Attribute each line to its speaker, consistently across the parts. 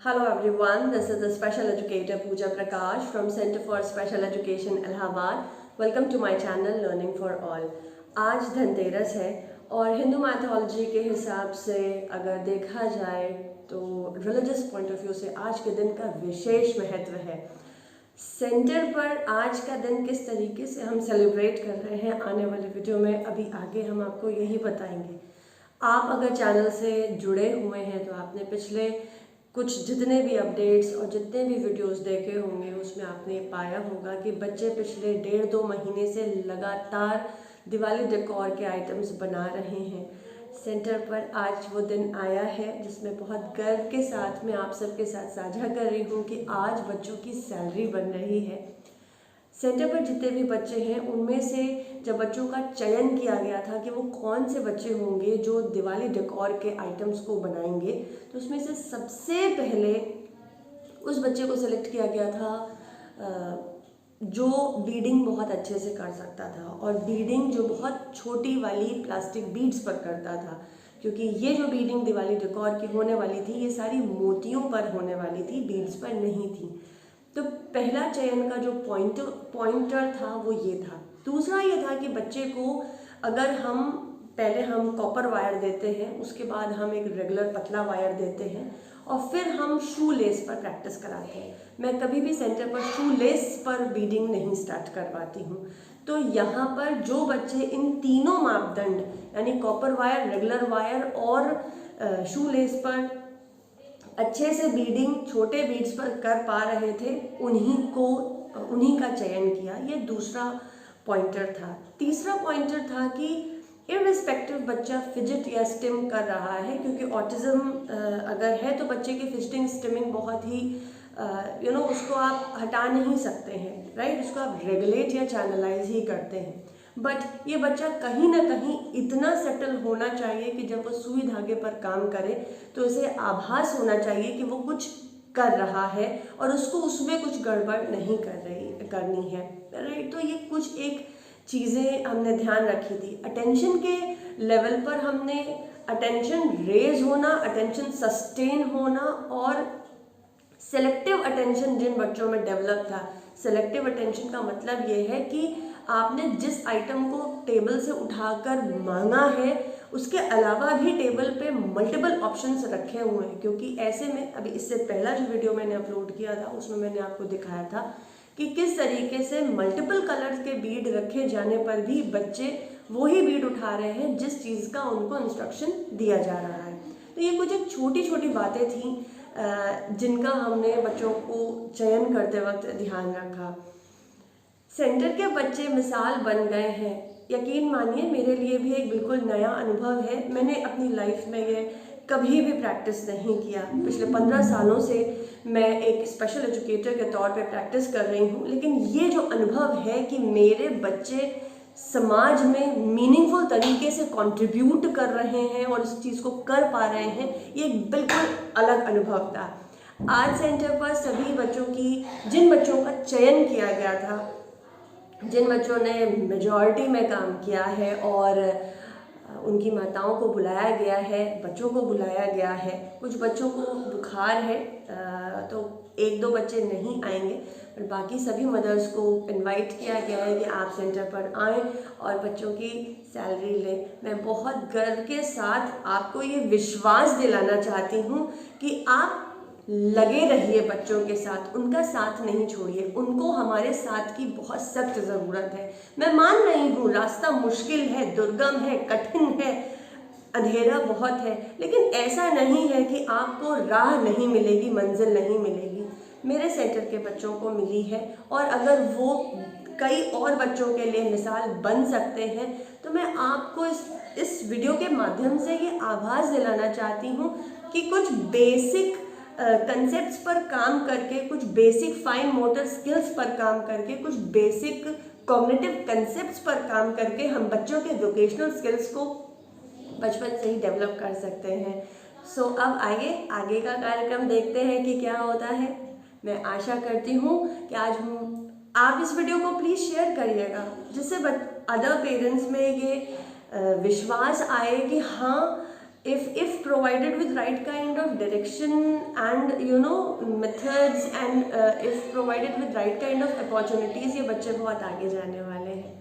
Speaker 1: Hello everyone, this is the special educator Pooja Prakash from Center for Special Education Allahabad. Welcome to my channel Learning for All. आज धनतेरस है और Hindu mythology के हिसाब से अगर देखा जाए तो रिलीजियस पॉइंट ऑफ व्यू से आज के दिन का विशेष महत्व है। सेंटर पर आज का दिन किस तरीके से हम सेलिब्रेट कर रहे हैं आने वाले वीडियो में अभी आगे हम आपको यही बताएंगे। आप अगर चैनल से जुड़े हुए हैं तो आपने पिछले कुछ जितने भी अपडेट्स और जितने भी वीडियोस देखे होंगे उसमें आपने पाया होगा कि बच्चे पिछले 1.5-2 महीने से लगातार दिवाली डेकोर के आइटम्स बना रहे हैं। सेंटर पर आज वो दिन आया है जिसमें बहुत गर्व के साथ मैं आप सबके साथ साझा कर रही हूँ कि आज बच्चों की सैलरी बन रही है। सेंटर पर जितने भी बच्चे हैं उनमें से जब बच्चों का चयन किया गया था कि वो कौन से बच्चे होंगे जो दिवाली डेकोर के आइटम्स को बनाएंगे, तो उसमें से सबसे पहले उस बच्चे को सिलेक्ट किया गया था जो बीडिंग बहुत अच्छे से कर सकता था और बीडिंग जो बहुत छोटी वाली प्लास्टिक बीड्स पर करता था, क्योंकि ये जो बीडिंग दिवाली डेकोर की होने वाली थी ये सारी मोतियों पर होने वाली थी, बीड्स पर नहीं थी। तो पहला चयन का जो पॉइंटर था वो ये था। दूसरा ये था कि बच्चे को अगर हम पहले कॉपर वायर देते हैं, उसके बाद हम एक रेगुलर पतला वायर देते हैं और फिर हम शू लेस पर प्रैक्टिस कराते हैं। मैं कभी भी सेंटर पर शू लेस पर बीडिंग नहीं स्टार्ट करवाती हूँ। तो यहाँ पर जो बच्चे इन तीनों मापदंड यानी कॉपर वायर, रेगुलर वायर और शू लेस पर अच्छे से बीडिंग छोटे बीड्स पर कर पा रहे थे उन्हीं का चयन किया। ये दूसरा पॉइंटर था। तीसरा पॉइंटर था कि इररिस्पेक्टिव बच्चा फिजिट या स्टिम कर रहा है, क्योंकि ऑटिज्म अगर है तो बच्चे की फिजिटिंग स्टिमिंग बहुत ही उसको आप हटा नहीं सकते हैं, राइट। उसको आप रेगुलेट या चैनलाइज ही करते हैं। बट ये बच्चा कहीं ना कहीं इतना सेटल होना चाहिए कि जब वो सुई धागे पर काम करे तो उसे आभास होना चाहिए कि वो कुछ कर रहा है और उसको उसमें कुछ गड़बड़ नहीं करनी है, राइट। तो ये कुछ एक चीज़ें हमने ध्यान रखी थी। अटेंशन के लेवल पर हमने अटेंशन रेज होना, अटेंशन सस्टेन होना और सेलेक्टिव अटेंशन जिन बच्चों में डेवलप था। सेलेक्टिव अटेंशन का मतलब ये है कि आपने जिस आइटम को टेबल से उठाकर मांगा है उसके अलावा भी टेबल पे मल्टीपल ऑप्शंस रखे हुए हैं, क्योंकि ऐसे में अभी इससे पहला जो वीडियो मैंने अपलोड किया था उसमें मैंने आपको दिखाया था कि किस तरीके से मल्टीपल कलर्स के बीड रखे जाने पर भी बच्चे वही बीड उठा रहे हैं जिस चीज़ का उनको इंस्ट्रक्शन दिया जा रहा है। तो ये कुछ एक छोटी छोटी बातें थी जिनका हमने बच्चों को चयन करते वक्त ध्यान रखा। सेंटर के बच्चे मिसाल बन गए हैं। यकीन मानिए मेरे लिए भी एक बिल्कुल नया अनुभव है। मैंने अपनी लाइफ में ये कभी भी प्रैक्टिस नहीं किया। पिछले 15 सालों से मैं एक स्पेशल एजुकेटर के तौर पे प्रैक्टिस कर रही हूँ, लेकिन ये जो अनुभव है कि मेरे बच्चे समाज में मीनिंगफुल तरीके से कंट्रीब्यूट कर रहे हैं और इस चीज़ को कर पा रहे हैं, ये एक बिल्कुल अलग अनुभव था। आज सेंटर पर सभी बच्चों की जिन बच्चों का चयन किया गया था, जिन बच्चों ने मेजॉरिटी में काम किया है और उनकी माताओं को बुलाया गया है, बच्चों को बुलाया गया है। कुछ बच्चों को बुखार है तो 1-2 बच्चे नहीं आएंगे, पर बाकी सभी मदर्स को इनवाइट किया गया है कि आप सेंटर पर आएँ और बच्चों की सैलरी लें। मैं बहुत गर्व के साथ आपको ये विश्वास दिलाना चाहती हूँ कि आप लगे रहिए बच्चों के साथ, उनका साथ नहीं छोड़िए। उनको हमारे साथ की बहुत सख्त ज़रूरत है। मैं मान रही हूँ रास्ता मुश्किल है, दुर्गम है, कठिन है, अंधेरा बहुत है, लेकिन ऐसा नहीं है कि आपको राह नहीं मिलेगी, मंजिल नहीं मिलेगी। मेरे सेंटर के बच्चों को मिली है और अगर वो कई और बच्चों के लिए मिसाल बन सकते हैं तो मैं आपको इस वीडियो के माध्यम से ये आभास दिलाना चाहती हूँ कि कुछ बेसिक कंसेप्ट्स पर काम करके, कुछ बेसिक फाइन मोटर स्किल्स पर काम करके, कुछ बेसिक कॉग्निटिव कंसेप्ट्स पर काम करके हम बच्चों के वोकेशनल स्किल्स को बचपन से ही डेवलप कर सकते हैं। सो अब आइए आगे का कार्यक्रम देखते हैं कि क्या होता है। मैं आशा करती हूँ कि आज आप इस वीडियो को प्लीज़ शेयर करिएगा, जिससे अदर पेरेंट्स में ये विश्वास आए कि हाँ if provided with right kind of direction and methods and if provided with right kind of opportunities, ये बच्चे बहुत आगे जाने वाले हैं।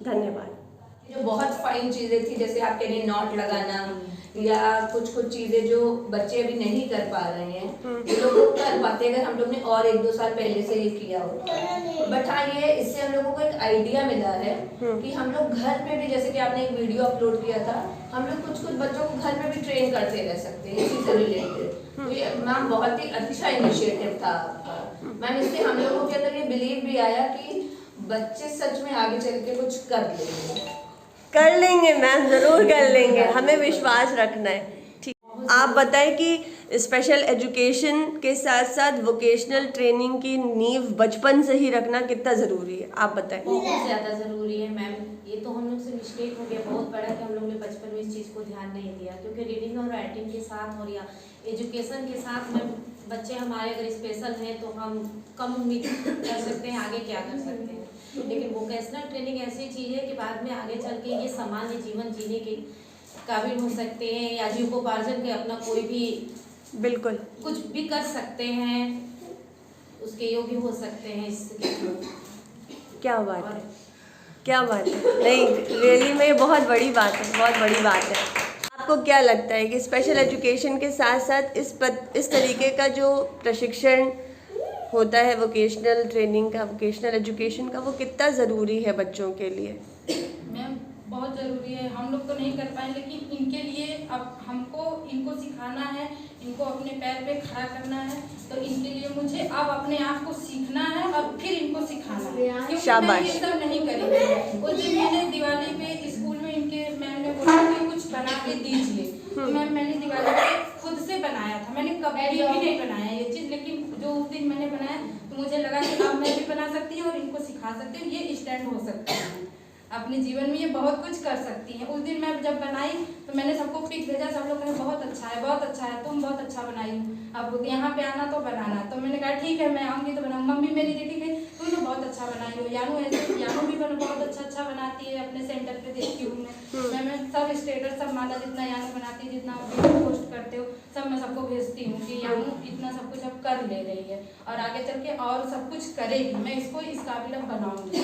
Speaker 1: धन्यवाद।
Speaker 2: जो बहुत फाइन चीज़ें थी, जैसे आप कह रही नॉट लगाना या कुछ चीज़ें जो बच्चे अभी नहीं कर पा रहे हैं, ये लोग कर पाते अगर हम लोग ने और 1-2 साल पहले से ये किया होता। बट हाँ, ये इससे हम लोगों को एक आइडिया मिला है कि हम लोग घर पे भी, जैसे कि आपने एक वीडियो अपलोड किया था, हम लोग कुछ बच्चों को घर पे भी ट्रेन करते रह सकते हैं इसी से रिलेटेड। तो ये मैम बहुत ही अच्छा इनिशिएटिव था आपका मैम। इससे हम लोगों के अंदर ये बिलीव भी आया कि बच्चे सच में आगे चल के कुछ कर लेंगे
Speaker 1: मैम, ज़रूर कर लेंगे, हमें विश्वास रखना है। ठीक, आप बताएं कि स्पेशल एजुकेशन के साथ साथ वोकेशनल ट्रेनिंग की नींव बचपन से ही रखना कितना ज़रूरी है, आप बताएं।
Speaker 3: बहुत ज़्यादा ज़रूरी है मैम। ये तो हम लोग से मिस्टेक हो गया बहुत बड़ा कि हम लोग ने बचपन में इस चीज़ को ध्यान नहीं दिया, क्योंकि रीडिंग और राइटिंग के साथ और या एजुकेशन के साथ में बच्चे हमारे अगर स्पेशल हैं तो हम कम उम्मीद कर सकते हैं आगे क्या कर सकते हैं। लेकिन वोकेशनल ट्रेनिंग ऐसी चीज़ है कि बाद में आगे चल के ये सामान्य जीवन जीने के काबिल हो सकते हैं या जीविकोपार्जन के अपना कोई भी
Speaker 1: बिल्कुल
Speaker 3: कुछ भी कर सकते हैं, उसके योग्य हो सकते हैं। इसके
Speaker 1: क्या बात है, क्या बात है। नहीं, रियली में ये बहुत बड़ी बात है, बहुत बड़ी बात है। आपको क्या लगता है कि स्पेशल एजुकेशन के साथ साथ इस तरीके का जो प्रशिक्षण होता है वोकेशनल ट्रेनिंग का, वोकेशनल एजुकेशन का, वो कितना ज़रूरी है बच्चों के लिए?
Speaker 4: मैम बहुत ज़रूरी है। हम लोग तो नहीं कर पाए, लेकिन इनके लिए अब हमको इनको सिखाना है, इनको अपने पैर पे खड़ा करना है। तो इनके लिए मुझे अब अपने आप को सीखना है और फिर इनको सिखाना है, क्योंकि मैं ये सब नहीं करेंगे। उस दिन मैंने दिवाली पे स्कूल में इनके मैम ने बोला कि कुछ बना के दीजिए, तो मैंने दिवाली पे खुद से बनाया था। मैंने कभी भी नहीं बनाया ये चीज़, लेकिन जो उस दिन मैंने बनाया तो मुझे लगा कि अब मैं भी बना सकती हूँ और इनको सिखा सकती हूँ, ये स्टैंड हो सकता है अपने जीवन में, ये बहुत कुछ कर सकती हैं। उस दिन मैं जब बनाई तो मैंने सबको पिक भेजा, सब लोग कहे बहुत अच्छा है, बहुत अच्छा है, तुम बहुत अच्छा बनाई हो, अब यहाँ पे आना तो बनाना। तो मैंने कहा ठीक है, मैं आऊँगी तो बनाऊँ। मम्मी मेरी देखी गई, तुम तो बहुत अच्छा बनाई हो। यानू ऐसे, यानू भी बहुत अच्छा बनाती है, अपने सेंटर पे देखती हूँ मैं सब स्टेटस, सब माला जितना यानू बनाती है, जितना वीडियो पोस्ट करते हो, सब मैं सबको भेजती हूँ कि यानू इतना सब कुछ अब कर ले रही है और आगे चल के और सब कुछ करेगी। मैं इसको इस काबिल अब बनाऊँगी।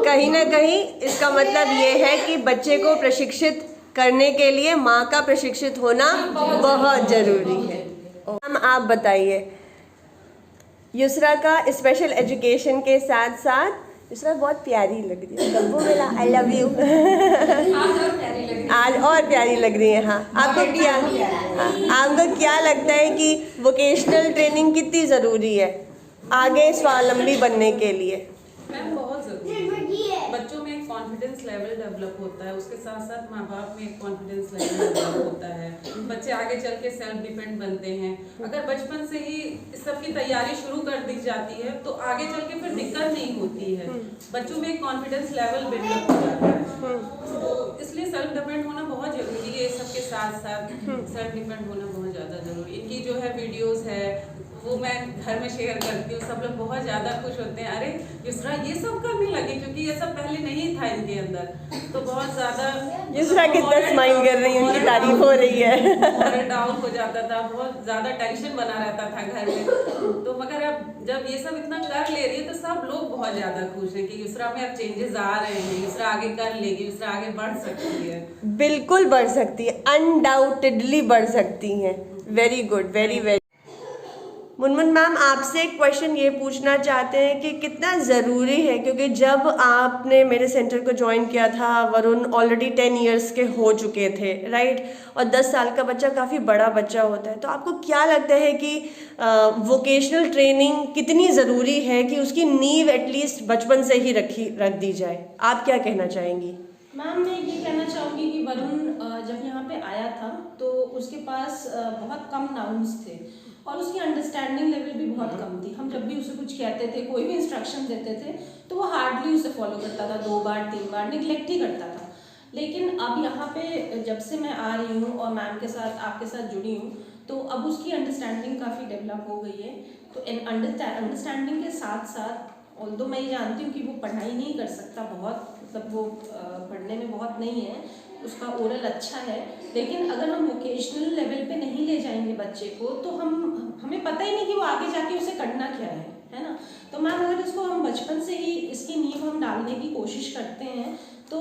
Speaker 1: कहीं ना कहीं इसका मतलब ये है कि बच्चे को प्रशिक्षित करने के लिए माँ का प्रशिक्षित होना बहुत ज़रूरी है। हम आप बताइए, युसरा का स्पेशल एजुकेशन के साथ साथ, युसरा बहुत प्यारी लग रही है, गब्बू मेरा आई लव यू। आज और प्यारी लग रही है। हाँ, आपको क्या लगता है कि वोकेशनल ट्रेनिंग कितनी ज़रूरी है आगे स्वावलंबी बनने के लिए?
Speaker 5: मैम बहुत ज़रूरी है। बच्चों में एक कॉन्फिडेंस लेवल डेवलप होता है, उसके साथ साथ माँ बाप में एक कॉन्फिडेंस लेवल डेवलप होता है। बच्चे आगे चल के सेल्फ डिपेंड बनते हैं। अगर बचपन से ही इस सब की तैयारी शुरू कर दी जाती है तो आगे चल के फिर दिक्कत नहीं होती है, बच्चों में एक कॉन्फिडेंस लेवल डेवलप हो जाता है। तो इसलिए सेल्फ डिपेंड होना बहुत ज़रूरी है। इस सब के साथ साथ सेल्फ डिपेंड होना बहुत ज़्यादा ज़रूरी। इनकी जो है वीडियोज़ है वो मैं घर में शेयर करती हूँ, सब लोग बहुत ज़्यादा खुश होते हैं, अरे युसरा ये सब करने लगे, क्योंकि ये सब पहले नहीं था इनके अंदर। तो बहुत ज़्यादा
Speaker 1: युसरा कितना स्माइल कर रही है, उनकी तारीफ हो रही है।
Speaker 5: डाउन हो जाता था, बहुत ज़्यादा टेंशन बना रहता था घर में। तो मगर अब जब ये सब इतना कर ले रही है तो सब लोग बहुत ज़्यादा खुश हैं कि युसरा में अब चेंजेस आ रहे हैं, युसरा आगे कर लेगी, युसरा आगे बढ़ सकती है।
Speaker 1: बिल्कुल बढ़ सकती है, अनडाउटेडली बढ़ सकती हैं। Very good, very very. Munmun ma'am, आपसे एक क्वेश्चन ये पूछना चाहते हैं कि कितना ज़रूरी है, क्योंकि जब आपने मेरे सेंटर को ज्वाइन किया था वरुण ऑलरेडी 10 इयर्स के हो चुके थे, राइट, और 10 साल का बच्चा काफ़ी बड़ा बच्चा होता है। तो आपको क्या लगता है कि वोकेशनल ट्रेनिंग कितनी ज़रूरी है कि उसकी नींव एटलीस्ट बचपन से ही रख दी जाए? आप क्या कहना चाहेंगी?
Speaker 6: मैम मैं ये कहना चाहूँगी कि वरुण जब यहाँ पे आया था तो उसके पास बहुत कम नाउन्स थे और उसकी अंडरस्टैंडिंग लेवल भी बहुत कम थी। हम जब भी उसे कुछ कहते थे, कोई भी इंस्ट्रक्शन देते थे तो वो हार्डली उसे फॉलो करता था, 2 बार 3 बार निगलेक्ट ही करता था। लेकिन अब यहाँ पे जब से मैं आ रही हूँ और मैम के साथ, आपके साथ जुड़ी हूँ, तो अब उसकी अंडरस्टैंडिंग काफ़ी डेवलप हो गई है। तो अंडरस्टैंडिंग के साथ साथ मैं ये जानती हूँ कि वो पढ़ाई नहीं कर सकता, बहुत मतलब वो पढ़ने में बहुत नहीं है, उसका ओरल अच्छा है, लेकिन अगर हम वोकेशनल लेवल पे नहीं ले जाएंगे बच्चे को तो हमें पता ही नहीं कि वो आगे जाके उसे करना क्या है ना। तो मैम अगर इसको हम बचपन से ही इसकी नींव हम डालने की कोशिश करते हैं तो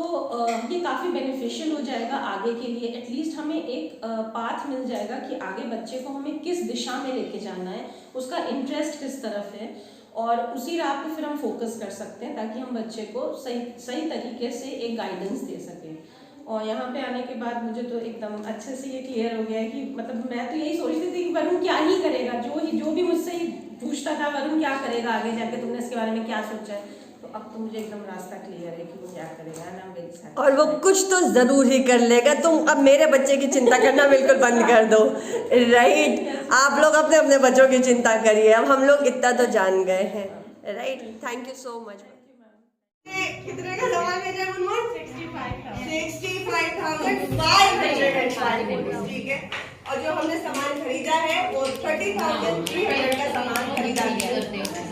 Speaker 6: ये काफ़ी बेनिफिशियल हो जाएगा आगे के लिए। एटलीस्ट हमें एक पाथ मिल जाएगा कि आगे बच्चे को हमें किस दिशा में लेके जाना है, उसका इंटरेस्ट किस तरफ है, और उसी राह पे फिर हम फोकस कर सकते हैं ताकि हम बच्चे को सही तरीके से एक गाइडेंस दे सकें। और यहाँ पे आने के बाद मुझे तो एकदम अच्छे से ये क्लियर हो गया है कि मतलब मैं तो यही सोचती थी कि वरुण क्या ही करेगा, जो भी मुझसे ही पूछता था वरुण क्या करेगा आगे जाके, तुमने इसके बारे में क्या सोचा है, तो अब तो मुझे एकदम रास्ता क्लियर है कि वो क्या करेगा ना।
Speaker 1: और वो कुछ तो ज़रूर ही कर लेगा। तुम अब मेरे बच्चे की चिंता करना बिल्कुल बंद कर दो, राइट। आप लोग अपने अपने बच्चों की चिंता करिए, अब हम लोग इतना तो जान गए हैं, right. Thank you so much. कितने का सामान भेजा मुनमुन? 65,500, ठीक है। और जो हमने सामान खरीदा है वो 30,300 का सामान खरीदा है।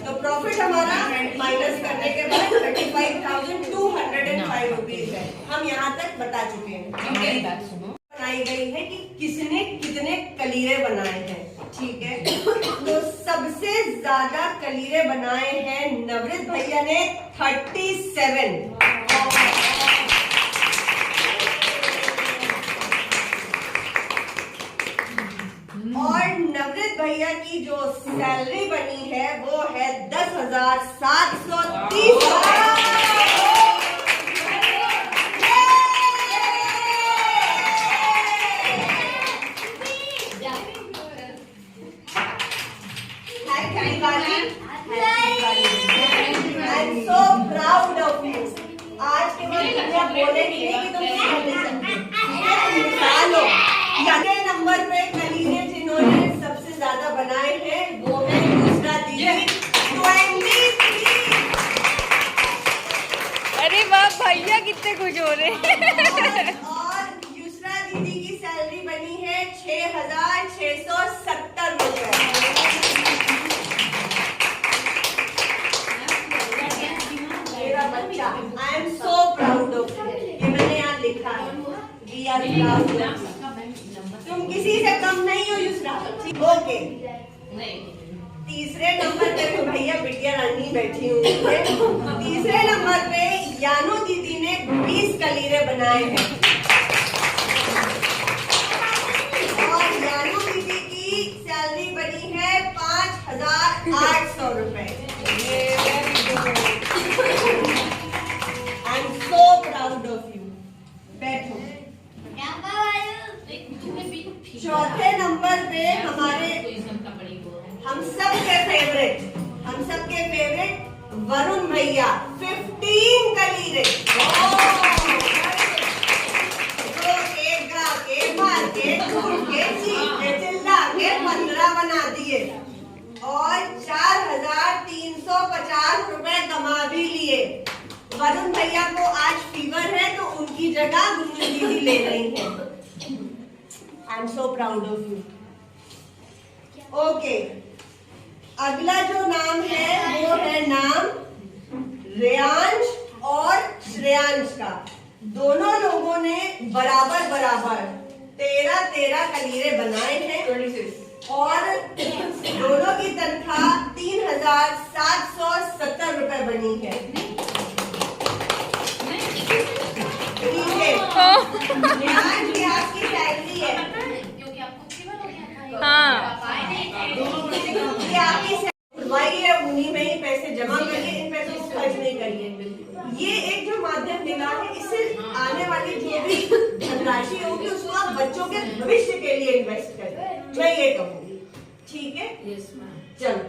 Speaker 1: तो प्रॉफिट हमारा माइनस करने के बाद 35,205 रुपीज है। हम यहाँ तक बता चुके हैं। बनाई गई है कि किसने कितने कलीरे बनाए हैं, ठीक है। तो सबसे ज्यादा कलीरे बनाए हैं नवरित भैया ने 37। और नवरित भैया की जो सैलरी बनी है वो है 10,730 I'm so proud of you. आज के बाद दुनिया बोलेगी नहीं कि तुम कुछ कर नहीं सकते। मिसाल हो, यानी नंबर पे कलीरे जिन्होंने सबसे ज्यादा बनाए हैं वो है युसरा दीदी 23।
Speaker 7: अरे वाह भैया कितने खुश हो रहे हैं।
Speaker 1: और युसरा दीदी की सैलरी बनी है 6,670 रुपए। I am so proud of you. ये मैंने यहाँ लिखा है। We are proud of you. तुम किसी से कम नहीं हो युसरा। ओके। तीसरे नंबर पे तो भैया बिटिया रानी बैठी हुई है। तीसरे नंबर पे यानो दीदी ने 20 कलीरे बनाए हैं। और यानो दीदी की सैलरी बनी है 5,800 रुपए। I'm so proud of you. बैठो। चौथे नंबर पे हमारे हम सबके फेवरेट वरुण भैया 15 कलीरे। मार के झूठ के चीख के चिल्ला के 15 बना दिए और 4,350 रुपए कमा भी लिए। वरुण भैया को आज फीवर है तो उनकी जगह गुनगुन दीदी ले रही है। I am so proud of you. Okay, अगला जो नाम है वो है नाम रेयांश और श्रेयांश का। दोनों लोगों ने बराबर 13 कलीरे बनाए हैं और दोनों की तनख्वाह 3,770 रुपए बनी है। ठीक है, ये आपकी सैलरी है।
Speaker 7: हाँ
Speaker 1: ये आपकी सैलरी है, उन्हीं में ही पैसे जमा करिए, इन पैसों को खर्च नहीं करिए। ये एक जो माध्यम मिला है, इससे आने वाली जो भी धनराशि होगी उसको आप बच्चों के भविष्य के लिए इन्वेस्ट करें, मैं ये कहूँगी। ठीक है, चलो।